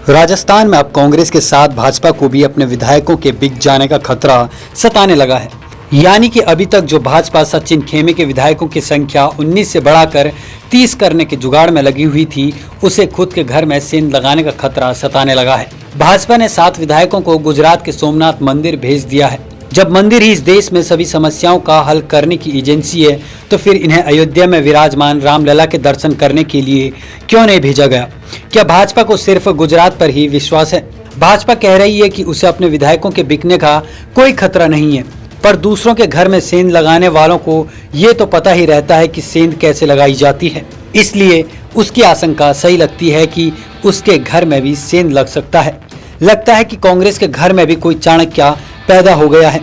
राजस्थान में अब कांग्रेस के साथ भाजपा को भी अपने विधायकों के बिक जाने का खतरा सताने लगा है। यानी कि अभी तक जो भाजपा सचिन खेमे के विधायकों की संख्या 19 से बढ़ाकर 30 करने के जुगाड़ में लगी हुई थी, उसे खुद के घर में सेंध लगाने का खतरा सताने लगा है। भाजपा ने 7 विधायकों को गुजरात के सोमनाथ मंदिर भेज दिया है। जब मंदिर ही इस देश में सभी समस्याओं का हल करने की एजेंसी है, तो फिर इन्हें अयोध्या में विराजमान रामलला के दर्शन करने के लिए क्यों नहीं भेजा गया? क्या भाजपा को सिर्फ गुजरात पर ही विश्वास है? भाजपा कह रही है कि उसे अपने विधायकों के बिकने का कोई खतरा नहीं है, पर दूसरों के घर में सेंध लगाने वालों को ये तो पता ही रहता है कि सेंध कैसे लगाई जाती है। इसलिए उसकी आशंका सही लगती है कि उसके घर में भी सेंध लग सकता है। लगता है कि कांग्रेस के घर में भी कोई चाणक्य पैदा हो गया है।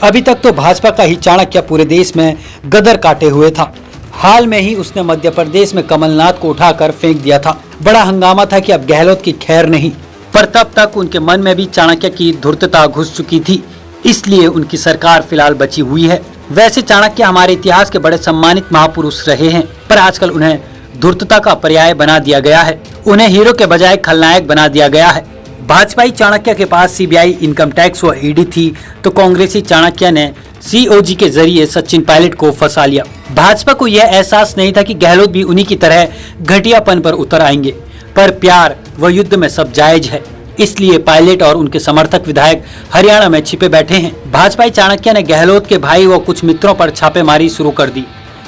अभी तक तो भाजपा का ही चाणक्य पूरे देश में गदर काटे हुए था। हाल में ही उसने मध्य प्रदेश में कमलनाथ को उठाकर फेंक दिया था। बड़ा हंगामा था कि अब गहलोत की खैर नहीं, पर तब तक उनके मन में भी चाणक्य की धूर्तता घुस चुकी थी, इसलिए उनकी सरकार फिलहाल बची हुई है। वैसे चाणक्य हमारे इतिहास के बड़े सम्मानित महापुरुष रहे हैं, पर आजकल उन्हें धूर्तता का पर्याय बना दिया गया है। उन्हें हीरो के बजाय खलनायक बना दिया गया है। भाजपाई चाणक्य के पास सीबीआई, इनकम टैक्स व ईडी थी, तो कांग्रेसी चाणक्य ने सीओजी के जरिए सचिन पायलट को फंसा लिया। भाजपा को यह एहसास नहीं था कि गहलोत भी उन्हीं की तरह घटियापन पर उतर आएंगे, पर प्यार व युद्ध में सब जायज है, इसलिए पायलट और उनके समर्थक विधायक हरियाणा में छिपे बैठे हैं। भाजपाई चाणक्य ने गहलोत के भाई व कुछ मित्रों पर छापेमारी शुरू कर दी,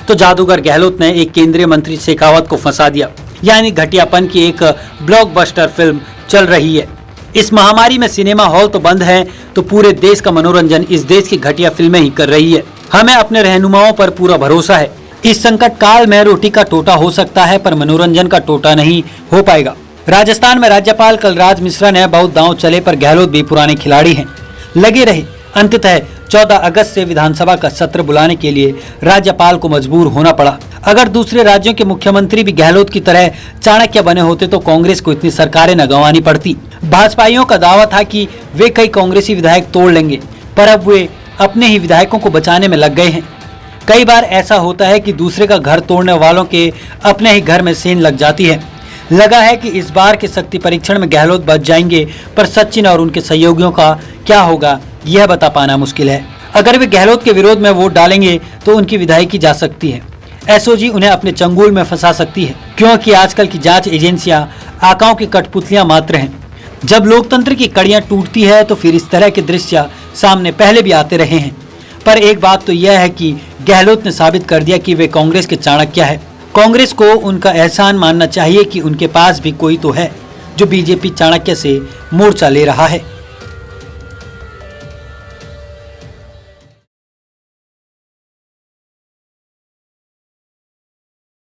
तो जादूगर गहलोत ने एक केंद्रीय मंत्री शेखावत को फंसा दिया। यानी घटियापन की एक ब्लॉकबस्टर फिल्म चल रही है। इस महामारी में सिनेमा हॉल तो बंद है, तो पूरे देश का मनोरंजन इस देश की घटिया फिल्में ही कर रही है। हमें अपने रहनुमाओं पर पूरा भरोसा है। इस संकट काल में रोटी का टोटा हो सकता है, पर मनोरंजन का टोटा नहीं हो पाएगा। राजस्थान में राज्यपाल कलराज मिश्रा ने बहुत दांव चले, पर गहलोत भी पुराने खिलाड़ी हैं, लगे रहे। अंततः 14 अगस्त से विधानसभा का सत्र बुलाने के लिए राज्यपाल को मजबूर होना पड़ा। अगर दूसरे राज्यों के मुख्यमंत्री भी गहलोत की तरह चाणक्य बने होते तो कांग्रेस को इतनी सरकारें न गंवानी पड़ती। भाजपाइयों का दावा था कि वे कई कांग्रेसी विधायक तोड़ लेंगे, पर अब वे अपने ही विधायकों को बचाने में लग गए हैं। कई बार ऐसा होता है कि दूसरे का घर तोड़ने वालों के अपने ही घर में सेंध लग जाती है। लगा है कि इस बार के शक्ति परीक्षण में गहलोत बच जाएंगे, पर सचिन और उनके सहयोगियों का क्या होगा यह बता पाना मुश्किल है। अगर वे गहलोत के विरोध में वोट डालेंगे तो उनकी विधायकी जा सकती है। एसओजी उन्हें अपने चंगुल में फंसा सकती है, क्योंकि आजकल की जांच एजेंसियां आकाओं की कठपुतलियां मात्र हैं। जब लोकतंत्र की कड़ियां टूटती है तो फिर इस तरह के दृश्य सामने पहले भी आते रहे हैं। पर एक बात तो यह है कि गहलोत ने साबित कर दिया कि वे कांग्रेस के चाणक्य है। कांग्रेस को उनका एहसान मानना चाहिए कि उनके पास भी कोई तो है जो बीजेपी चाणक्य से मोर्चा ले रहा है।